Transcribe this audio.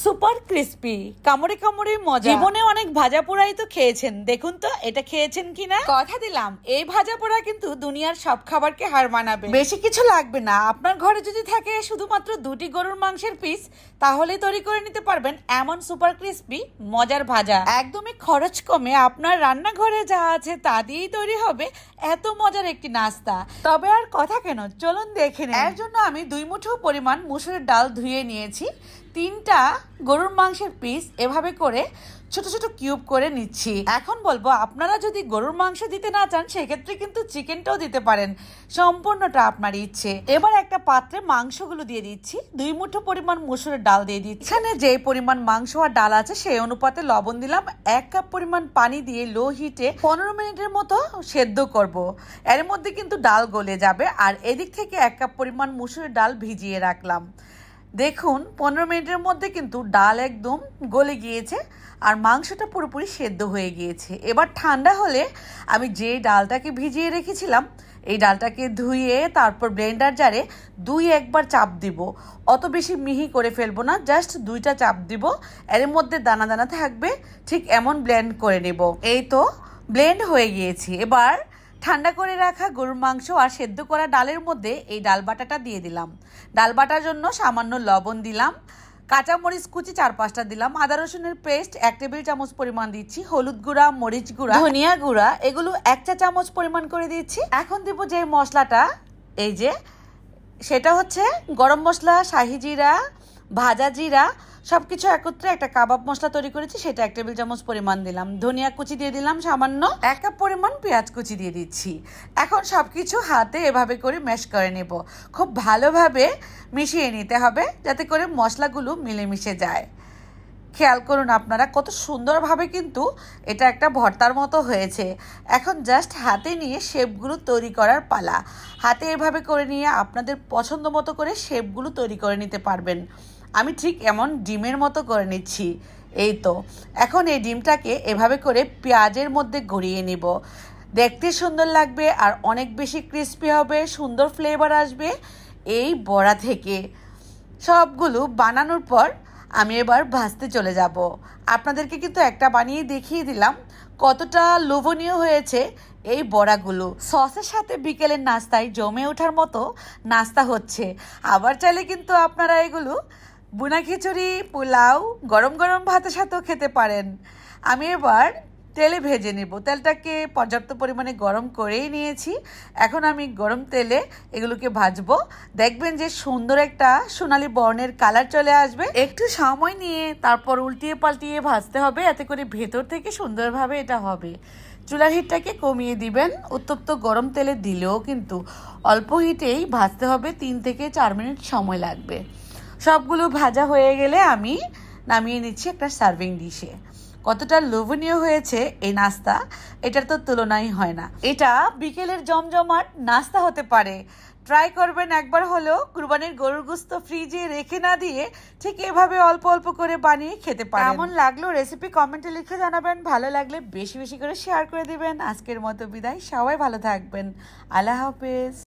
Super crispy, কামড়ে কামড়ে মজা। জীবনে অনেক ভাজা পোড়াই তো খেয়েছেন, দেখুন তো এটা খেয়েছেন কিনা। কথা দিলাম এই ভাজা পোড়া কিন্তু দুনিয়ার সব খাবারকে হার মানাবে। বেশি কিছু লাগবে না, আপনার ঘরে যদি থাকে শুধুমাত্র 2টি গরুর মাংসের পিস, তাহলে তৈরি করে নিতে পারবেন এমন সুপার ক্রিস্পি মজার ভাজা। একদমই খরচ কমে আপনার রান্নাঘরে যা আছে তা দিয়েই তৈরি হবে এত মজার একটি নাস্তা। তবে আর কথা কেন, চলুন দেখে নিন। এর জন্য আমি 2 মুঠো পরিমাণ মুসুরের ডাল ধুয়ে নিয়েছি। 3টা গরুর মাংসের পিস এভাবে করে ছোট ছোট কিউব করে নিচ্ছি। এখন বলবো, আপনারা যদি গরুর মাংস দিতে না চান সেক্ষেত্রে কিন্তু চিকেনটাও দিতে পারেন, সম্পূর্ণটা আপনার ইচ্ছে। এবার একটা পাত্রে মাংসগুলো দিয়ে দিচ্ছি। 2 মুঠো পরিমাণ মসুরের ডাল দিয়ে দিচ্ছি। এখানে যে পরিমাণ মাংস আর ডাল আছে সেই অনুপাতে লবণ দিলাম। 1 কাপ পরিমাণ পানি দিয়ে লো হিটে 15 মিনিটের মতো সেদ্ধ করব। এর মধ্যে কিন্তু ডাল গলে যাবে। আর এদিক থেকে 1 কাপ পরিমাণ মসুরের ডাল ভিজিয়ে রাখলাম। দেখুন 15 মিনিটের মধ্যে কিন্তু ডাল একদম গলে গিয়েছে আর মাংসটা পুরোপুরি সেদ্ধ হয়ে গিয়েছে। এবার ঠান্ডা হলে আমি যে ডালটাকে ভিজিয়ে রেখেছিলাম এই ডালটাকে ধুয়ে তারপর ব্লেন্ডার জারে 2-1 বার চাপ দিব। অত বেশি মিহি করে ফেলবো না, জাস্ট 2টা চাপ দিব। এর মধ্যে দানা দানা থাকবে, ঠিক এমন ব্লেন্ড করে নেব। এই তো ব্লেন্ড হয়ে গিয়েছে। এবার ঠান্ডা করে রাখা গরুর মাংস আর সেদ্ধ করা ডালের মধ্যে এই ডাল বাটাটা দিয়ে দিলাম। ডাল বাটার জন্য সামান্য লবণ দিলাম, কাঁচামরিচ কুচি 4-5টা দিলাম, আদা রসুনের পেস্ট 1 টেবিল চামচ পরিমাণ দিচ্ছি, হলুদ গুঁড়া, মরিচ গুঁড়া, ধনিয়া গুঁড়া এগুলো 1 চা চামচ পরিমাণ করে দিচ্ছি। এখন দিব যে মশলাটা, এই যে সেটা হচ্ছে গরম মশলা, শাহি জিরা, ভাজা জিরা সবকিছু একত্রে একটা কাবাব মশলা তৈরি করেছি, সেটা 1 টেবিল চামচ পরিমাণ দিলাম। ধনিয়া কুচি দিয়ে দিলাম সামান্য, 1 কাপ পরিমাণ পেঁয়াজ কুচি দিয়ে দিচ্ছি। এখন সবকিছু হাতে এভাবে করে ম্যাশ করে নেব। খুব ভালোভাবে মিশিয়ে নিতে হবে যাতে করে মশলাগুলো মিলেমিশে যায়। খেয়াল করুন আপনারা কত সুন্দরভাবে কিন্তু এটা একটা ভর্তার মতো হয়েছে। এখন জাস্ট হাতে নিয়ে শেপগুলো তৈরি করার পালা। হাতে এভাবে করে নিয়ে আপনাদের পছন্দ মতো করে শেপগুলো তৈরি করে নিতে পারবেন। আমি ঠিক এমন ডিমের মতো করে নিচ্ছি। এই তো এখন এই ডিমটাকে এভাবে করে পেঁয়াজের মধ্যে গড়িয়ে নিব। দেখতে সুন্দর লাগবে আর অনেক বেশি ক্রিস্পি হবে, সুন্দর ফ্লেভার আসবে এই বড়া থেকে। সবগুলো বানানোর পর আমি এবার ভাজতে চলে যাব। আপনাদেরকে কিন্তু একটা বানিয়ে দেখিয়ে দিলাম কতটা লোভনীয় হয়েছে এই বড়াগুলো। সসের সাথে বিকেলের নাস্তায় জমে ওঠার মতো নাস্তা হচ্ছে। আবার চাইলে কিন্তু আপনারা এগুলো বুনা খিচুড়ি, পোলাও, গরম গরম ভাতের সাথেও খেতে পারেন। আমি এবার তেলে ভেজে নেব। তেলটাকে পর্যাপ্ত পরিমাণে গরম করেই নিয়েছি। এখন আমি গরম তেলে এগুলোকে ভাজবো। দেখবেন যে সুন্দর একটা সোনালী বর্ণের কালার চলে আসবে। একটু সময় নিয়ে তারপর উল্টিয়ে পাল্টিয়ে ভাজতে হবে, এতে করে ভেতর থেকে সুন্দরভাবে এটা হবে। চুলার হিটটাকে কমিয়ে দিবেন। উত্তপ্ত গরম তেলে দিলেও কিন্তু অল্প হিটেই ভাজতে হবে, 3 থেকে 4 মিনিট সময় লাগবে। সবগুলো ভাজা হয়ে গেলে আমি নামিয়ে নিচ্ছি একটা সার্ভিং ডিশে। কতটা লোভনীয় হয়েছে এই নাস্তা, এটার তো তুলনাই হয় না। এটা বিকেলের জমজমাট নাস্তা হতে পারে। ট্রাই করবেন একবার হলেও। কুরবানির গরুর গোশত ফ্রিজে রেখে না দিয়ে ঠিক এভাবে অল্প অল্প করে বানিয়ে খেতে পারেন। কেমন লাগলো রেসিপি কমেন্টে লিখে জানাবেন। ভালো লাগলে বেশি বেশি করে শেয়ার করে দিবেন। আজকের মতো বিদায়, সবাই ভালো থাকবেন। আল্লাহ হাফেজ।